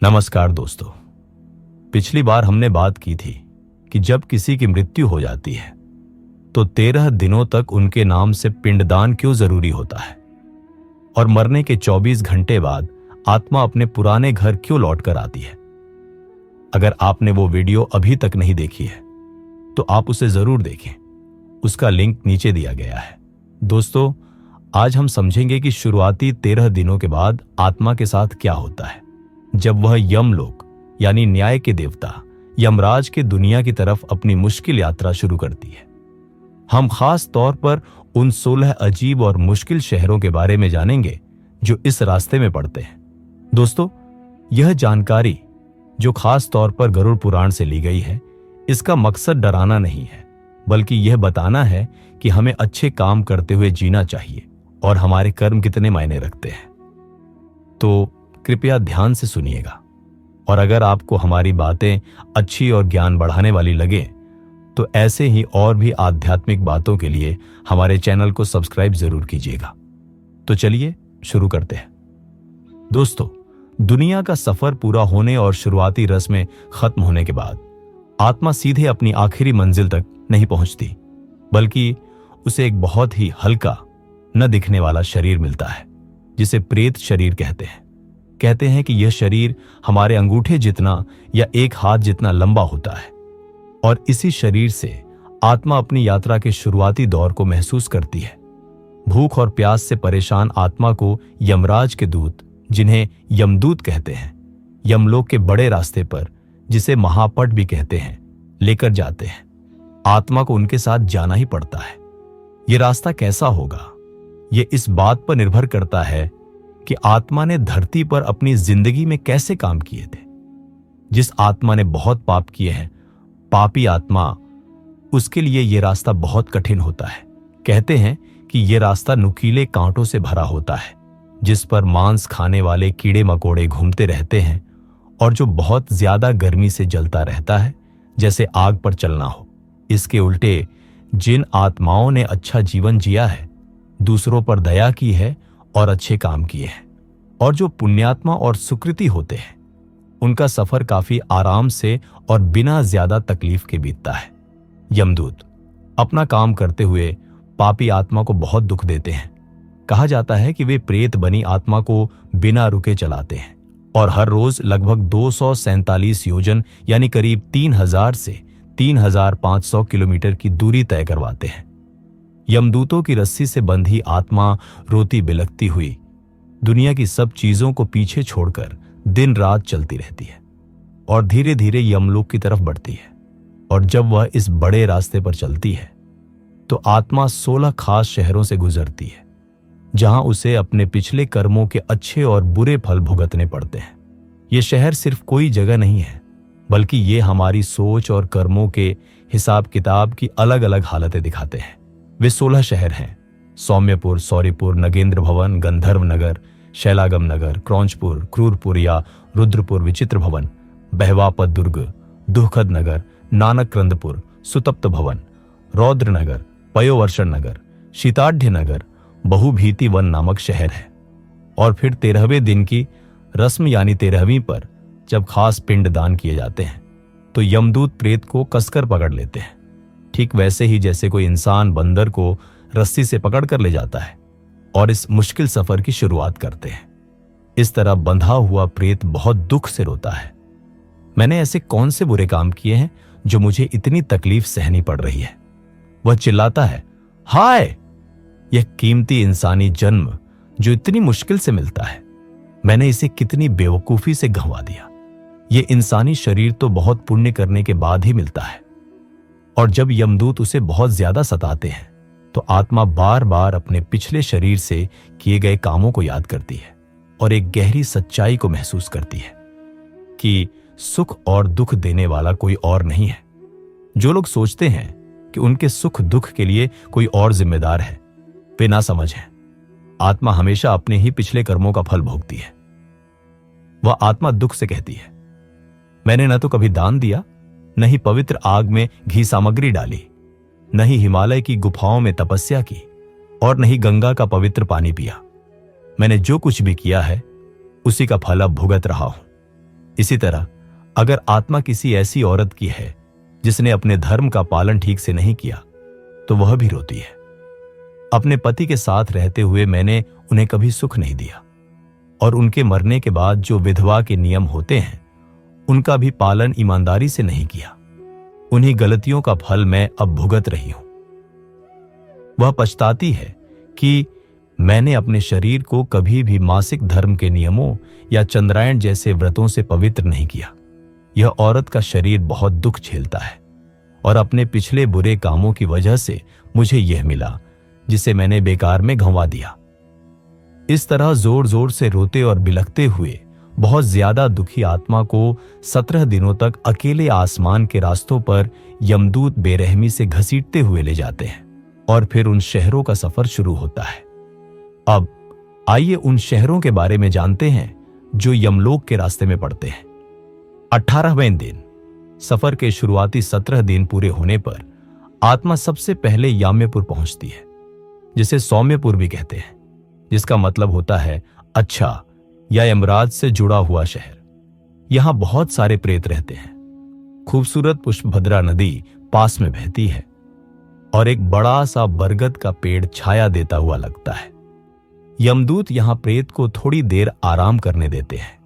नमस्कार दोस्तों। पिछली बार हमने बात की थी कि जब किसी की मृत्यु हो जाती है तो 13 दिनों तक उनके नाम से पिंडदान क्यों जरूरी होता है और मरने के 24 घंटे बाद आत्मा अपने पुराने घर क्यों लौट कर आती है। अगर आपने वो वीडियो अभी तक नहीं देखी है तो आप उसे जरूर देखें, उसका लिंक नीचे दिया गया है। दोस्तों, आज हम समझेंगे कि शुरुआती 13 दिनों के बाद आत्मा के साथ क्या होता है जब वह यमलोक यानी न्याय के देवता यमराज के दुनिया की तरफ अपनी मुश्किल यात्रा शुरू करती है। हम खास तौर पर उन 16 अजीब और मुश्किल शहरों के बारे में जानेंगे जो इस रास्ते में पड़ते हैं। दोस्तों, यह जानकारी जो खास तौर पर गरुड़ पुराण से ली गई है, इसका मकसद डराना नहीं है, बल्कि यह बताना है कि हमें अच्छे काम करते हुए जीना चाहिए और हमारे कर्म कितने मायने रखते हैं। तो कृपया ध्यान से सुनिएगा, और अगर आपको हमारी बातें अच्छी और ज्ञान बढ़ाने वाली लगे तो ऐसे ही और भी आध्यात्मिक बातों के लिए हमारे चैनल को सब्सक्राइब जरूर कीजिएगा। तो चलिए शुरू करते हैं। दोस्तों, दुनिया का सफर पूरा होने और शुरुआती रस्में खत्म होने के बाद आत्मा सीधे अपनी आखिरी मंजिल तक नहीं पहुंचती, बल्कि उसे एक बहुत ही हल्का, न दिखने वाला शरीर मिलता है जिसे प्रेत शरीर कहते हैं कि यह शरीर हमारे अंगूठे जितना या एक हाथ जितना लंबा होता है, और इसी शरीर से आत्मा अपनी यात्रा के शुरुआती दौर को महसूस करती है। भूख और प्यास से परेशान आत्मा को यमराज के दूत, जिन्हें यमदूत कहते हैं, यमलोक के बड़े रास्ते पर, जिसे महापट भी कहते हैं, लेकर जाते हैं। आत्मा को उनके साथ जाना ही पड़ता है। यह रास्ता कैसा होगा, यह इस बात पर निर्भर करता है कि आत्मा ने धरती पर अपनी जिंदगी में कैसे काम किए थे। जिस आत्मा ने बहुत पाप किए हैं, पापी आत्मा, उसके लिए यह रास्ता बहुत कठिन होता है। कहते हैं कि यह रास्ता नुकीले कांटों से भरा होता है, जिस पर मांस खाने वाले कीड़े मकोड़े घूमते रहते हैं और जो बहुत ज्यादा गर्मी से जलता रहता है, जैसे आग पर चलना हो। इसके उल्टे जिन आत्माओं ने अच्छा जीवन जिया है, दूसरों पर दया की है और अच्छे काम किए हैं, और जो पुण्यात्मा और सुकृति होते हैं, उनका सफर काफी आराम से और बिना ज्यादा तकलीफ के बीतता है। यमदूत अपना काम करते हुए पापी आत्मा को बहुत दुख देते हैं। कहा जाता है कि वे प्रेत बनी आत्मा को बिना रुके चलाते हैं और हर रोज लगभग 247 योजन यानी करीब 3000 से 3500 किलोमीटर की दूरी तय करवाते हैं। यमदूतों की रस्सी से बंधी आत्मा रोती बिलखती हुई दुनिया की सब चीजों को पीछे छोड़कर दिन रात चलती रहती है और धीरे धीरे यमलोक की तरफ बढ़ती है। और जब वह इस बड़े रास्ते पर चलती है तो आत्मा 16 खास शहरों से गुजरती है, जहां उसे अपने पिछले कर्मों के अच्छे और बुरे फल भुगतने पड़ते हैं। ये शहर सिर्फ कोई जगह नहीं है, बल्कि ये हमारी सोच और कर्मों के हिसाब किताब की अलग अलग हालतें दिखाते हैं। वे 16 शहर हैं: सौम्यपुर, सौरीपुर, नगेंद्र भवन, गंधर्व नगर, शैलागम नगर, क्रौंचपुर, क्रूरपुर या रुद्रपुर, विचित्र भवन, बहवापत दुर्ग, दुखद नगर, नानक्रंदपुर, सुतप्त भवन, रौद्र नगर, पयोवर्षण नगर, शीताढ़ नगर, बहुभीति वन नामक शहर है। और फिर 13वें दिन की रस्म यानी 13वीं पर जब खास पिंड दान किए जाते हैं तो यमदूत प्रेत को कसकर पकड़ लेते हैं, ठीक वैसे ही जैसे कोई इंसान बंदर को रस्सी से पकड़ कर ले जाता है और इस मुश्किल सफर की शुरुआत करते हैं। इस तरह बंधा हुआ प्रेत बहुत दुख से रोता है। मैंने ऐसे कौन से बुरे काम किए हैं जो मुझे इतनी तकलीफ सहनी पड़ रही है? वह चिल्लाता है, हाय, यह कीमती इंसानी जन्म जो इतनी मुश्किल से मिलता है, मैंने इसे कितनी बेवकूफी से गंवा दिया। यह इंसानी शरीर तो बहुत पुण्य करने के बाद ही मिलता है। और जब यमदूत उसे बहुत ज्यादा सताते हैं तो आत्मा बार बार अपने पिछले शरीर से किए गए कामों को याद करती है और एक गहरी सच्चाई को महसूस करती है कि सुख और दुख देने वाला कोई और नहीं है। जो लोग सोचते हैं कि उनके सुख दुख के लिए कोई और जिम्मेदार है, वे ना समझ हैं। आत्मा हमेशा अपने ही पिछले कर्मों का फल भोगती है। वह आत्मा दुख से कहती है, मैंने न तो कभी दान दिया, न ही पवित्र आग में घी सामग्री डाली, न ही हिमालय की गुफाओं में तपस्या की, और न ही गंगा का पवित्र पानी पिया। मैंने जो कुछ भी किया है उसी का फल अब भुगत रहा हूं। इसी तरह अगर आत्मा किसी ऐसी औरत की है जिसने अपने धर्म का पालन ठीक से नहीं किया तो वह भी रोती है। अपने पति के साथ रहते हुए मैंने उन्हें कभी सुख नहीं दिया और उनके मरने के बाद जो विधवा के नियम होते हैं उनका भी पालन ईमानदारी से नहीं किया। उन्हीं गलतियों का फल मैं अब भुगत रही हूं। वह पछताती है कि मैंने अपने शरीर को कभी भी मासिक धर्म के नियमों या चंद्रायण जैसे व्रतों से पवित्र नहीं किया। यह औरत का शरीर बहुत दुख झेलता है और अपने पिछले बुरे कामों की वजह से मुझे यह मिला जिसे मैंने बेकार में गंवा दिया। इस तरह जोर जोर से रोते और बिलखते हुए बहुत ज्यादा दुखी आत्मा को 17 दिनों तक अकेले आसमान के रास्तों पर यमदूत बेरहमी से घसीटते हुए ले जाते हैं और फिर उन शहरों का सफर शुरू होता है। अब आइए उन शहरों के बारे में जानते हैं जो यमलोक के रास्ते में पड़ते हैं। 18वें दिन सफर के शुरुआती 17 दिन पूरे होने पर आत्मा सबसे पहले याम्यपुर पहुंचती है, जिसे सौम्यपुर भी कहते हैं, जिसका मतलब होता है अच्छा या यमराज से जुड़ा हुआ शहर। यहां बहुत सारे प्रेत रहते हैं। खूबसूरत पुष्पभद्रा नदी पास में बहती है और एक बड़ा सा बरगद का पेड़ छाया देता हुआ लगता है। यमदूत यहां प्रेत को थोड़ी देर आराम करने देते हैं।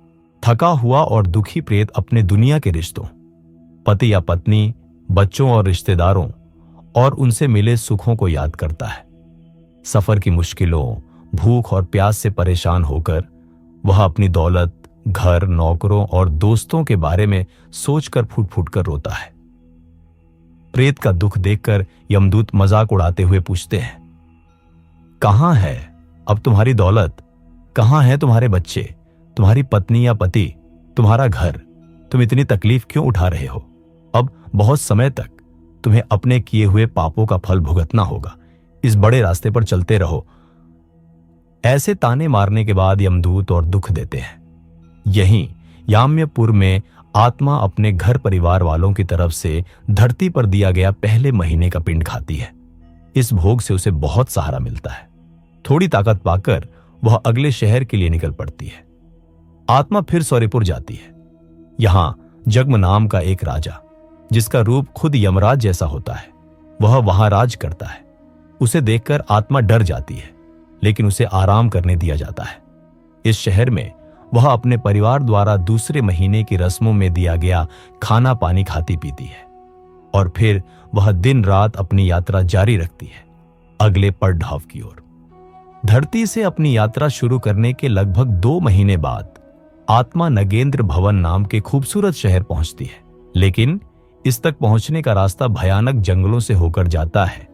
थका हुआ और दुखी प्रेत अपने दुनिया के रिश्तों, पति या पत्नी, बच्चों और रिश्तेदारों और उनसे मिले सुखों को याद करता है। सफर की मुश्किलों, भूख और प्यास से परेशान होकर वह अपनी दौलत, घर, नौकरों और दोस्तों के बारे में सोचकर फूट फूट कर रोता है। प्रेत का दुख देखकर यमदूत मजाक उड़ाते हुए पूछते हैं, कहां है अब तुम्हारी दौलत? कहां है तुम्हारे बच्चे, तुम्हारी पत्नी या पति, तुम्हारा घर? तुम इतनी तकलीफ क्यों उठा रहे हो? अब बहुत समय तक तुम्हें अपने किए हुए पापों का फल भुगतना होगा। इस बड़े रास्ते पर चलते रहो। ऐसे ताने मारने के बाद यमदूत और दुख देते हैं। यहीं याम्यपुर में आत्मा अपने घर परिवार वालों की तरफ से धरती पर दिया गया पहले महीने का पिंड खाती है। इस भोग से उसे बहुत सहारा मिलता है। थोड़ी ताकत पाकर वह अगले शहर के लिए निकल पड़ती है। आत्मा फिर सौरेपुर जाती है। यहां जग्म नाम का एक राजा, जिसका रूप खुद यमराज जैसा होता है, वह वहां राज करता है। उसे देखकर आत्मा डर जाती है, लेकिन उसे आराम करने दिया जाता है। इस शहर में वह अपने परिवार द्वारा दूसरे महीने की रस्मों में दिया गया खाना पानी खाती पीती है और फिर वह दिन रात अपनी यात्रा जारी रखती है अगले पड़ाव की ओर। धरती से अपनी यात्रा शुरू करने के लगभग 2 महीने बाद आत्मा नगेंद्र भवन नाम के खूबसूरत शहर पहुंचती है, लेकिन इस तक पहुंचने का रास्ता भयानक जंगलों से होकर जाता है,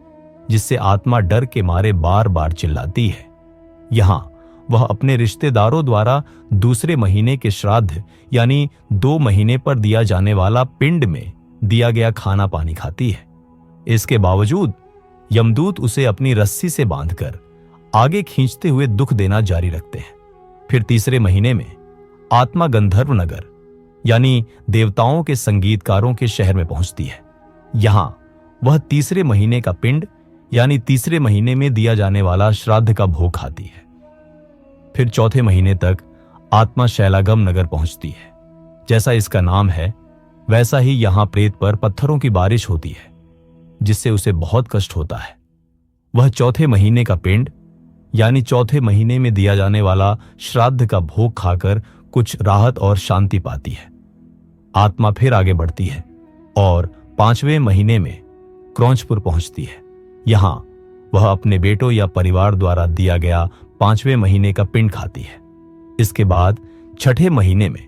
जिससे आत्मा डर के मारे बार बार चिल्लाती है। यहां वह अपने रिश्तेदारों द्वारा दूसरे महीने के श्राद्ध यानी 2 महीने पर दिया जाने वाला पिंड में दिया गया खाना पानी खाती है। इसके बावजूद यमदूत उसे अपनी रस्सी से बांधकर आगे खींचते हुए दुख देना जारी रखते हैं। फिर तीसरे महीने में आत्मा गंधर्व नगर यानी देवताओं के संगीतकारों के शहर में पहुंचती है। यहां वह तीसरे महीने का पिंड यानी तीसरे महीने में दिया जाने वाला श्राद्ध का भोग खाती है। फिर चौथे महीने तक आत्मा शैलागम नगर पहुंचती है। जैसा इसका नाम है, वैसा ही यहां प्रेत पर पत्थरों की बारिश होती है, जिससे उसे बहुत कष्ट होता है। वह चौथे महीने का पिंड यानी चौथे महीने में दिया जाने वाला श्राद्ध का भोग खाकर कुछ राहत और शांति पाती है। आत्मा फिर आगे बढ़ती है और 5वें महीने में क्रौंचपुर पहुंचती है। यहां वह अपने बेटों या परिवार द्वारा दिया गया 5वें महीने का पिंड खाती है। इसके बाद 6ठे महीने में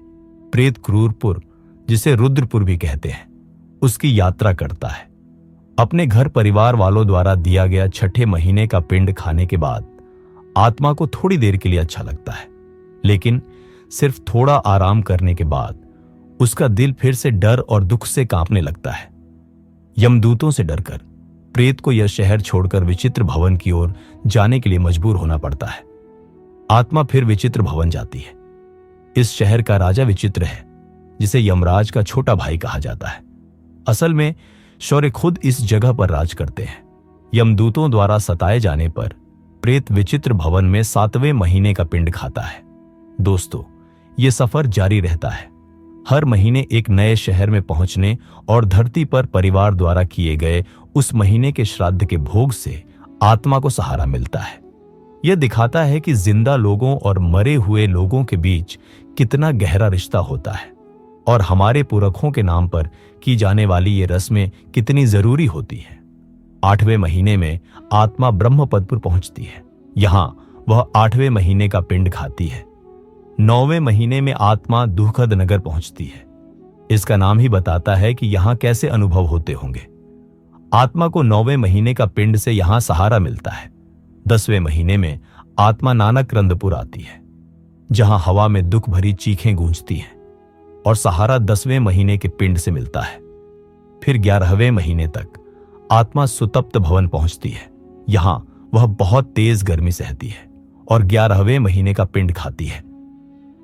प्रेत क्रूरपुर, जिसे रुद्रपुर भी कहते हैं, उसकी यात्रा करता है। अपने घर परिवार वालों द्वारा दिया गया 6ठे महीने का पिंड खाने के बाद आत्मा को थोड़ी देर के लिए अच्छा लगता है, लेकिन सिर्फ थोड़ा आराम करने के बाद उसका दिल फिर से डर और दुख से कांपने लगता है। यमदूतों से डरकर प्रेत को यह शहर छोड़कर विचित्र भवन की ओर जाने के लिए मजबूर होना पड़ता है। आत्मा फिर विचित्र भवन जाती है। इस शहर का राजा विचित्र है, जिसे यमराज का छोटा भाई कहा जाता है। असल में शौर्य खुद इस जगह पर राज करते हैं। यमदूतों द्वारा सताए जाने पर प्रेत विचित्र भवन में 7वें महीने का पिंड खाता है। दोस्तों, यह सफर जारी रहता है हर महीने एक नए शहर में पहुंचने और धरती पर परिवार द्वारा किए गए उस महीने के श्राद्ध के भोग से आत्मा को सहारा मिलता है। यह दिखाता है कि जिंदा लोगों और मरे हुए लोगों के बीच कितना गहरा रिश्ता होता है और हमारे पुरखों के नाम पर की जाने वाली ये रस्में कितनी जरूरी होती हैं। 8वें महीने में आत्मा ब्रह्मपद पर पहुंचती है। यहां वह 8वें महीने का पिंड खाती है। 9वें महीने में आत्मा दुखद नगर पहुंचती है। इसका नाम ही बताता है कि यहां कैसे अनुभव होते होंगे। आत्मा को 9वें महीने का पिंड से यहां सहारा मिलता है। 10वें महीने में आत्मा नानकरंदपुर आती है, जहां हवा में दुख भरी चीखें गूंजती हैं और सहारा 10वें महीने के पिंड से मिलता है। फिर 11वें महीने तक आत्मा सुतप्त भवन पहुंचती है। यहां वह बहुत तेज गर्मी सहती है और 11वें महीने का पिंड खाती है।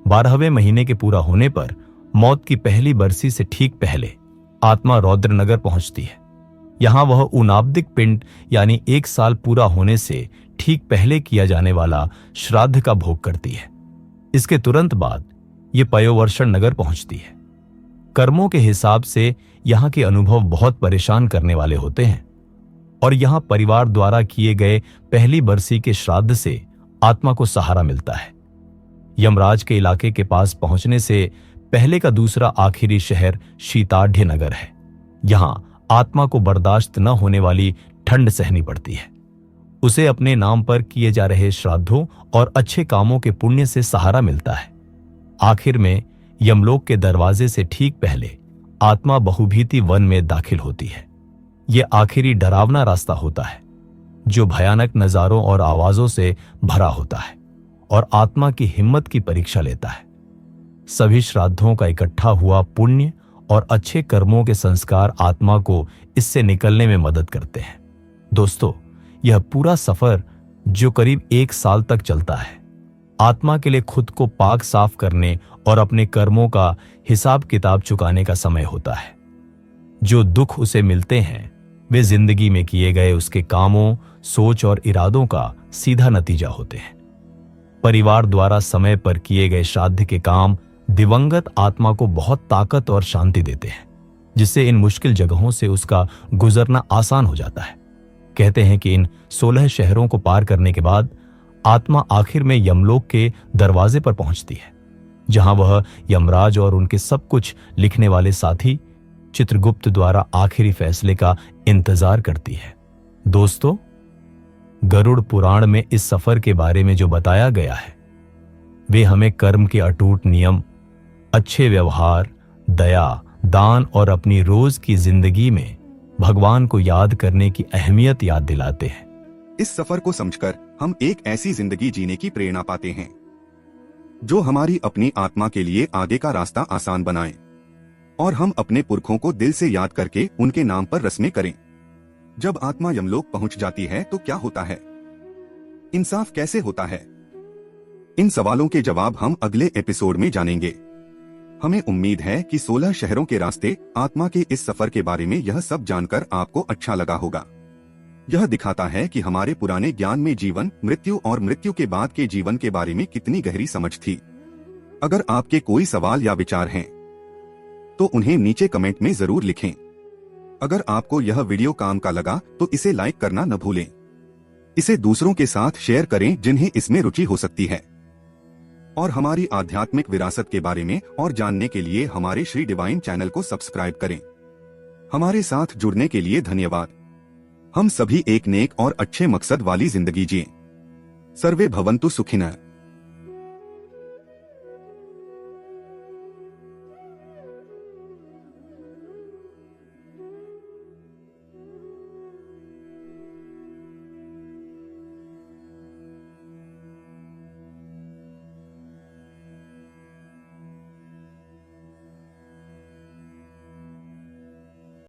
12वें महीने के पूरा होने पर मौत की पहली बरसी से ठीक पहले आत्मा रौद्रनगर पहुंचती है। यहां वह उनाब्दिक पिंड यानी 1 साल पूरा होने से ठीक पहले किया जाने वाला श्राद्ध का भोग करती है। इसके तुरंत बाद ये पयोवर्षण नगर पहुंचती है। कर्मों के हिसाब से यहां के अनुभव बहुत परेशान करने वाले होते हैं और यहां परिवार द्वारा किए गए पहली बरसी के श्राद्ध से आत्मा को सहारा मिलता है। यमराज के इलाके के पास पहुंचने से पहले का दूसरा आखिरी शहर शीताढ़्य नगर है। यहां आत्मा को बर्दाश्त न होने वाली ठंड सहनी पड़ती है। उसे अपने नाम पर किए जा रहे श्राद्धों और अच्छे कामों के पुण्य से सहारा मिलता है। आखिर में यमलोक के दरवाजे से ठीक पहले आत्मा बहुभीति वन में दाखिल होती है। यह आखिरी डरावना रास्ता होता है जो भयानक नजारों और आवाजों से भरा होता है और आत्मा की हिम्मत की परीक्षा लेता है। सभी श्राद्धों का इकट्ठा हुआ पुण्य और अच्छे कर्मों के संस्कार आत्मा को इससे निकलने में मदद करते हैं। दोस्तों, यह पूरा सफर जो करीब 1 साल तक चलता है, आत्मा के लिए खुद को पाक साफ करने और अपने कर्मों का हिसाब किताब चुकाने का समय होता है। जो दुख उसे मिलते हैं वे जिंदगी में किए गए उसके कामों, सोच और इरादों का सीधा नतीजा होते हैं। परिवार द्वारा समय पर किए गए श्राद्ध के काम दिवंगत आत्मा को बहुत ताकत और शांति देते हैं, जिससे इन मुश्किल जगहों से उसका गुजरना आसान हो जाता है। कहते हैं कि इन 16 शहरों को पार करने के बाद आत्मा आखिर में यमलोक के दरवाजे पर पहुंचती है, जहां वह यमराज और उनके सब कुछ लिखने वाले साथी चित्रगुप्त द्वारा आखिरी फैसले का इंतजार करती है। दोस्तों, गरुड़ पुराण में इस सफर के बारे में जो बताया गया है वे हमें कर्म के अटूट नियम, अच्छे व्यवहार, दया, दान और अपनी रोज की जिंदगी में भगवान को याद करने की अहमियत याद दिलाते हैं। इस सफर को समझकर हम एक ऐसी जिंदगी जीने की प्रेरणा पाते हैं जो हमारी अपनी आत्मा के लिए आगे का रास्ता आसान बनाए और हम अपने पुरखों को दिल से याद करके उनके नाम पर रस्में करें। जब आत्मा यमलोक पहुंच जाती है तो क्या होता है? इंसाफ कैसे होता है? इन सवालों के जवाब हम अगले एपिसोड में जानेंगे। हमें उम्मीद है कि 16 शहरों के रास्ते आत्मा के इस सफर के बारे में यह सब जानकर आपको अच्छा लगा होगा। यह दिखाता है कि हमारे पुराने ज्ञान में जीवन, मृत्यु और मृत्यु के बाद के जीवन के बारे में कितनी गहरी समझ थी। अगर आपके कोई सवाल या विचार हैं, तो उन्हें नीचे कमेंट में जरूर लिखें। अगर आपको यह वीडियो काम का लगा तो इसे लाइक करना न भूलें। इसे दूसरों के साथ शेयर करें जिन्हें इसमें रुचि हो सकती है। और हमारी आध्यात्मिक विरासत के बारे में और जानने के लिए हमारे श्री डिवाइन चैनल को सब्सक्राइब करें। हमारे साथ जुड़ने के लिए धन्यवाद। हम सभी एक नेक और अच्छे मकसद वाली जिंदगी जिएं। सर्वे भवन्तु सुखिनः।